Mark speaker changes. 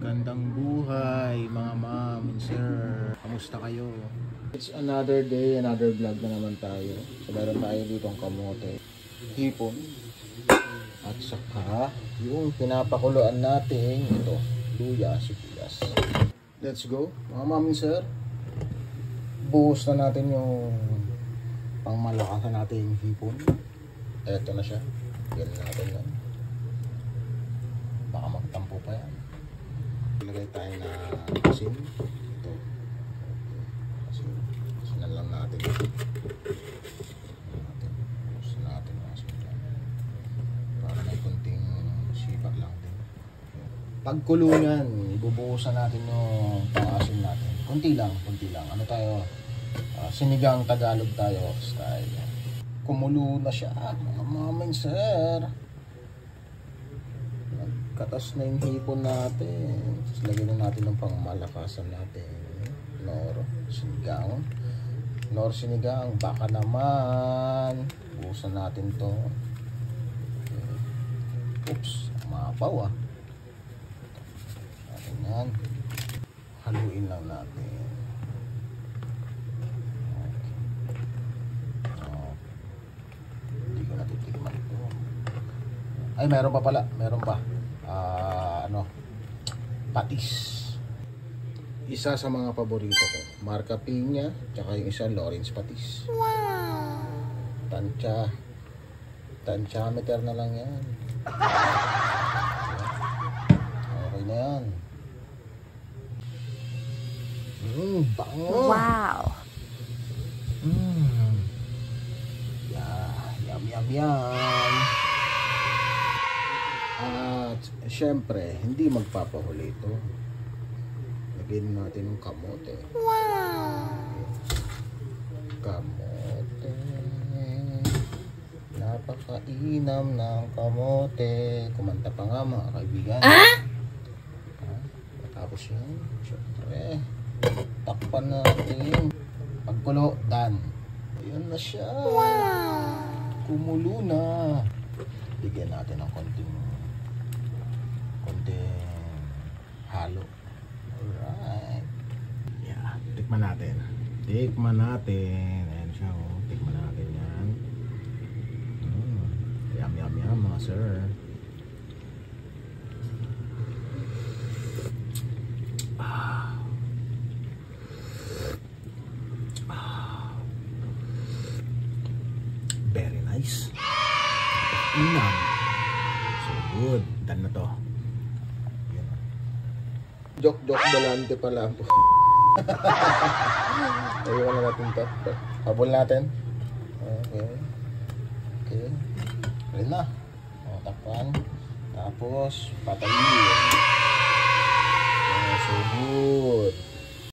Speaker 1: Magandang buhay mga ma'am and sir. Kamusta kayo? It's another day, another vlog na naman tayo. So meron tayo dito ang kamote, hipon, at saka yung pinapakuluan natin ito, luya, sibuyas. Let's go mga ma'am and sir. Buhos na natin yung pangmalakasan natin hipon. Eto na siya. Yan natin yan. Baka magtampo pa yan. Ilagay tayo na asin. Ito. Asinan lang natin. Asin natin ang asin dyan. Para may kunting sipak lang din. Pagkulungan, ibubuhusan natin yung pang-asin natin. Kunti lang, kunti lang. Ano tayo? Sinigang Tagalog tayo style. Kumulo na siya. Mga mama and sir. Katas na yung hipon natin. Lagyan na natin ng pangmalakasan natin. Nor sinigang. Nor sinigang. Baka naman. Buhusan natin to. Okay. Oops. Mapaw ah. Natin yan. Haluin lang natin. Okay. Hindi ko natitikman ito. Ay meron pa pala. Meron pa. Patis. Isa sa mga paborito ko, Marca Piña, tsaka yung isa Lawrence Patis. Wow. Tantiameter na lang yan. Okay na yan. Bango.
Speaker 2: Wow.
Speaker 1: Yum yum yum. At syempre, hindi magpapahuli ito. Lagyan natin ng kamote.
Speaker 2: Wow!
Speaker 1: Kamote. Napakainam ng kamote. Kumanta pa nga mga kaibigan. Tapos yan, syempre, takpan natin. Pagkulo, done. Ayan na siya.
Speaker 2: Wow!
Speaker 1: Kumulo na. Bigyan natin ng konting halo. Alright. Yeah, tikman natin. Tikman natin. Ayan siya oh. Tikman natin yan. Yum yum yum mga sir. Very nice. So good. Done na to. Joke balante pala po. Ayun na natin to. Habol natin. Okay. Okay. Ayun na. O, takpan. Tapos, patayin. So good.